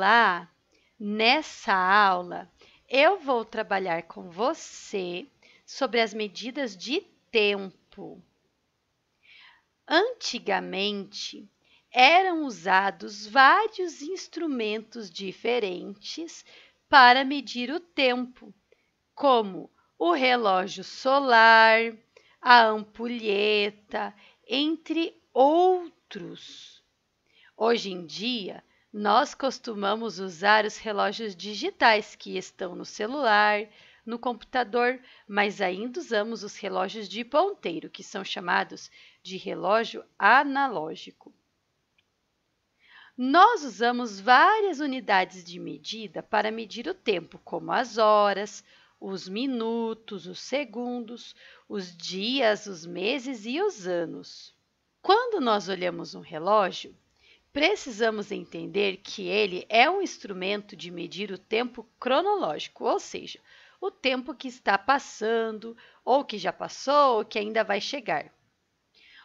Olá! Nessa aula, eu vou trabalhar com você sobre as medidas de tempo. Antigamente, eram usados vários instrumentos diferentes para medir o tempo, como o relógio solar, a ampulheta, entre outros. Hoje em dia, nós costumamos usar os relógios digitais que estão no celular, no computador, mas ainda usamos os relógios de ponteiro, que são chamados de relógio analógico. Nós usamos várias unidades de medida para medir o tempo, como as horas, os minutos, os segundos, os dias, os meses e os anos. Quando nós olhamos um relógio, precisamos entender que ele é um instrumento de medir o tempo cronológico, ou seja, o tempo que está passando, ou que já passou, ou que ainda vai chegar.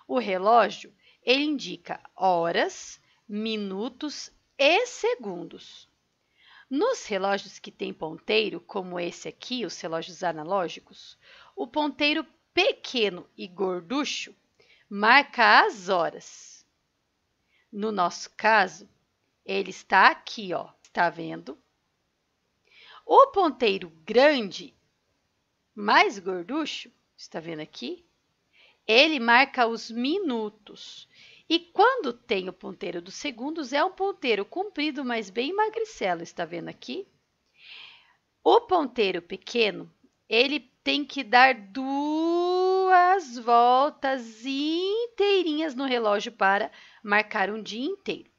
O relógio, ele indica horas, minutos e segundos. Nos relógios que têm ponteiro, como esse aqui, os relógios analógicos, o ponteiro pequeno e gorducho marca as horas. No nosso caso, ele está aqui, ó, está vendo? O ponteiro grande, mais gorducho, está vendo aqui? Ele marca os minutos. E quando tem o ponteiro dos segundos, é um ponteiro comprido, mas bem magricelo, está vendo aqui? O ponteiro pequeno, ele tem que dar 2 voltas inteirinhas no relógio para marcar um dia inteiro.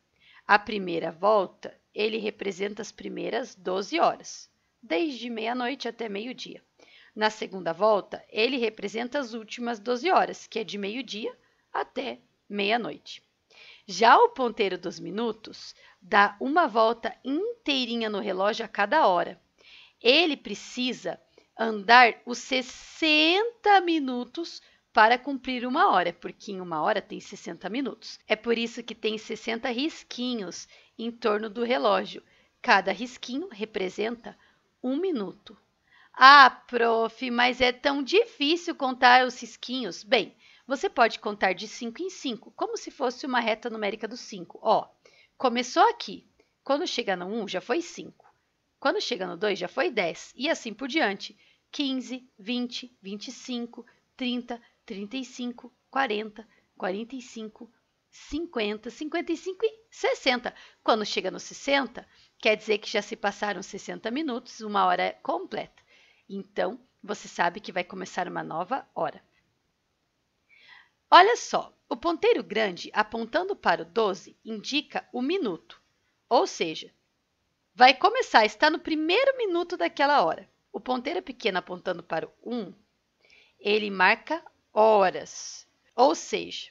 A primeira volta, ele representa as primeiras 12 horas, desde meia-noite até meio-dia. Na segunda volta, ele representa as últimas 12 horas, que é de meio-dia até meia-noite. Já o ponteiro dos minutos dá uma volta inteirinha no relógio a cada hora. Ele precisa andar os 60 minutos para cumprir uma hora, porque em uma hora tem 60 minutos. É por isso que tem 60 risquinhos em torno do relógio. Cada risquinho representa 1 minuto. Ah, prof, mas é tão difícil contar os risquinhos. Bem, você pode contar de 5 em 5, como se fosse uma reta numérica do 5. Ó, começou aqui. Quando chega no 1, já foi 5. Quando chega no 2, já foi 10. E assim por diante. 15, 20, 25, 30, 35, 40, 45, 50, 55 e 60. Quando chega no 60, quer dizer que já se passaram 60 minutos, uma hora completa. Então, você sabe que vai começar uma nova hora. Olha só, o ponteiro grande apontando para o 12 indica o minuto, ou seja, vai começar, está no primeiro minuto daquela hora. O ponteiro pequeno apontando para o 1, ele marca horas, ou seja,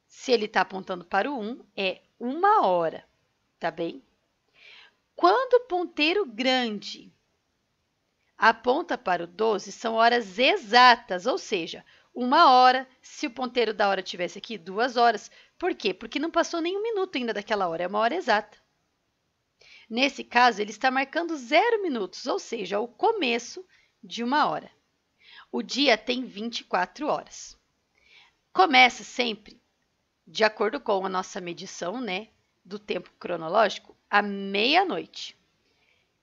se ele está apontando para o 1, é 1 hora, tá bem? Quando o ponteiro grande aponta para o 12, são horas exatas, ou seja, 1 hora, se o ponteiro da hora tivesse aqui, 2 horas. Por quê? Porque não passou nenhum minuto ainda daquela hora, é uma hora exata. Nesse caso, ele está marcando 0 minutos, ou seja, o começo de uma hora. O dia tem 24 horas. Começa sempre, de acordo com a nossa medição, né, do tempo cronológico, à meia-noite.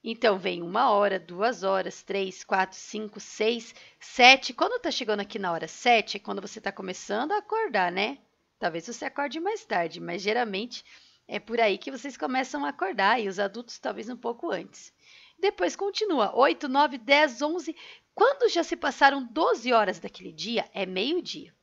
Então, vem 1 hora, 2 horas, 3, 4, 5, 6, 7. Quando está chegando aqui na hora 7, é quando você está começando a acordar, né? Talvez você acorde mais tarde, mas geralmente é por aí que vocês começam a acordar e os adultos talvez um pouco antes. Depois continua, 8, 9, 10, 11. Quando já se passaram 12 horas daquele dia, é meio-dia.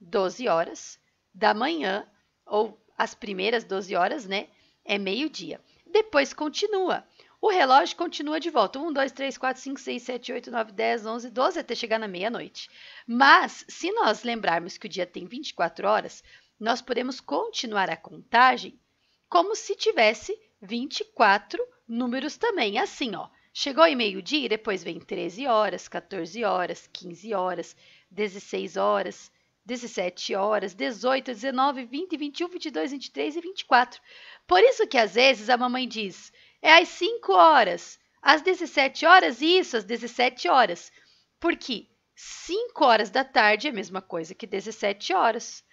12 horas da manhã, ou as primeiras 12 horas, né? É meio-dia. Depois continua. O relógio continua de volta. 1, 2, 3, 4, 5, 6, 7, 8, 9, 10, 11, 12 até chegar na meia-noite. Mas, se nós lembrarmos que o dia tem 24 horas, nós podemos continuar a contagem como se tivesse 24 números também. Assim, ó. Chegou em meio-dia, depois vem 13 horas, 14 horas, 15 horas, 16 horas, 17 horas, 18, 19, 20, 21, 22, 23 e 24. Por isso que às vezes a mamãe diz, é às 5 horas, às 17 horas, isso, às 17 horas. Porque 5 horas da tarde é a mesma coisa que 17 horas.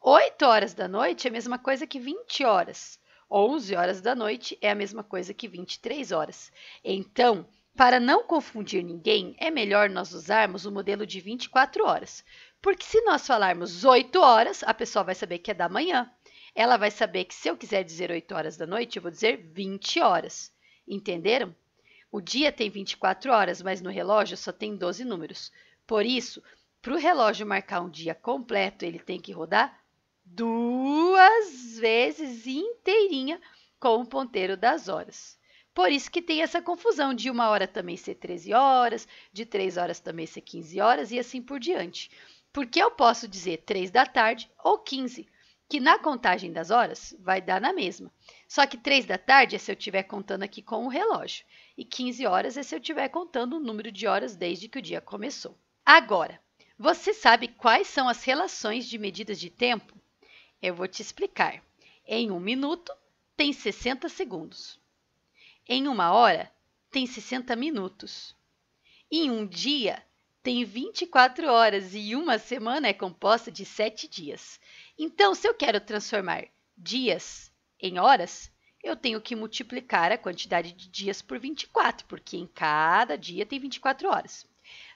8 horas da noite é a mesma coisa que 20 horas. 11 horas da noite é a mesma coisa que 23 horas. Então, para não confundir ninguém, é melhor nós usarmos o modelo de 24 horas. Porque se nós falarmos 8 horas, a pessoa vai saber que é da manhã. Ela vai saber que se eu quiser dizer 8 horas da noite, eu vou dizer 20 horas. Entenderam? O dia tem 24 horas, mas no relógio só tem 12 números. Por isso, para o relógio marcar um dia completo, ele tem que rodar 2 vezes inteirinha com o ponteiro das horas. Por isso que tem essa confusão de 1 hora também ser 13 horas, de 3 horas também ser 15 horas e assim por diante. Porque eu posso dizer 3 da tarde ou 15, que na contagem das horas vai dar na mesma. Só que 3 da tarde é se eu estiver contando aqui com o relógio. E 15 horas é se eu estiver contando o número de horas desde que o dia começou. Agora, você sabe quais são as relações de medidas de tempo? Eu vou te explicar. Em 1 minuto, tem 60 segundos. Em 1 hora, tem 60 minutos. Em um dia, tem 24 horas e uma semana é composta de 7 dias. Então, se eu quero transformar dias em horas, eu tenho que multiplicar a quantidade de dias por 24, porque em cada dia tem 24 horas.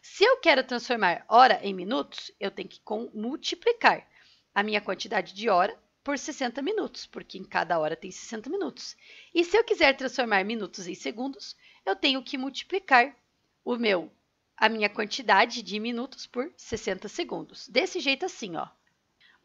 Se eu quero transformar hora em minutos, eu tenho que multiplicar a minha quantidade de hora por 60 minutos, porque em cada hora tem 60 minutos. E se eu quiser transformar minutos em segundos, eu tenho que multiplicar a minha quantidade de minutos por 60 segundos. Desse jeito assim, ó.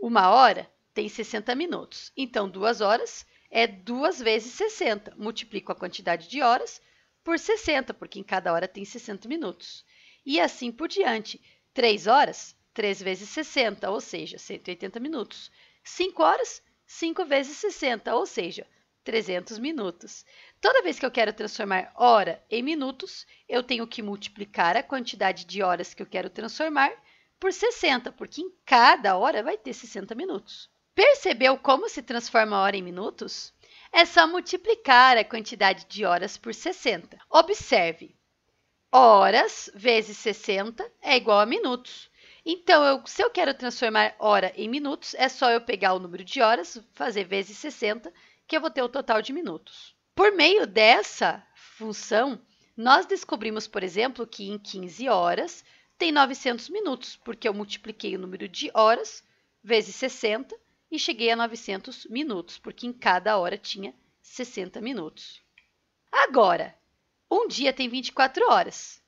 1 hora tem 60 minutos, então 2 horas é 2 vezes 60. Multiplico a quantidade de horas por 60, porque em cada hora tem 60 minutos. E assim por diante. 3 horas, 3 vezes 60, ou seja, 180 minutos. 5 horas, 5 vezes 60, ou seja, 300 minutos. Toda vez que eu quero transformar hora em minutos, eu tenho que multiplicar a quantidade de horas que eu quero transformar por 60, porque em cada hora vai ter 60 minutos. Percebeu como se transforma a hora em minutos? É só multiplicar a quantidade de horas por 60. Observe, horas vezes 60 é igual a minutos. Então, se eu quero transformar hora em minutos, é só eu pegar o número de horas, fazer vezes 60, que eu vou ter o total de minutos. Por meio dessa função, nós descobrimos, por exemplo, que em 15 horas tem 900 minutos, porque eu multipliquei o número de horas vezes 60 e cheguei a 900 minutos, porque em cada hora tinha 60 minutos. Agora, um dia tem 24 horas.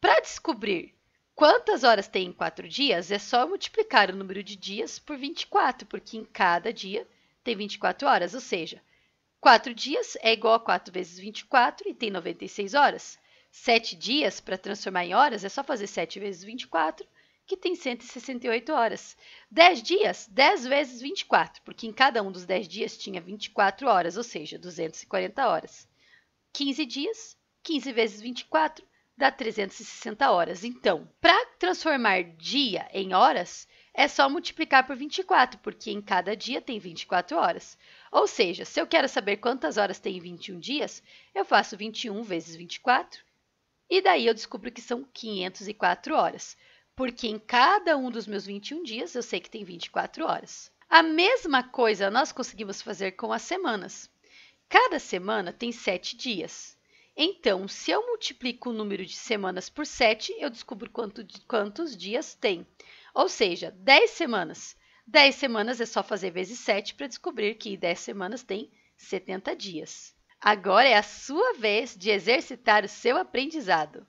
Para descobrir quantas horas tem em 4 dias, é só multiplicar o número de dias por 24, porque em cada dia tem 24 horas, ou seja, 4 dias é igual a 4 vezes 24 e tem 96 horas. 7 dias, para transformar em horas, é só fazer 7 vezes 24, que tem 168 horas. 10 dias, 10 vezes 24, porque em cada um dos 10 dias tinha 24 horas, ou seja, 240 horas. 15 dias, 15 vezes 24, dá 360 horas. Então, para transformar dia em horas, é só multiplicar por 24, porque em cada dia tem 24 horas. Ou seja, se eu quero saber quantas horas tem em 21 dias, eu faço 21 vezes 24, e daí eu descubro que são 504 horas, porque em cada um dos meus 21 dias eu sei que tem 24 horas. A mesma coisa nós conseguimos fazer com as semanas. Cada semana tem 7 dias. Então, se eu multiplico o número de semanas por 7, eu descubro quantos dias tem. Ou seja, 10 semanas. 10 semanas é só fazer vezes 7 para descobrir que 10 semanas tem 70 dias. Agora é a sua vez de exercitar o seu aprendizado.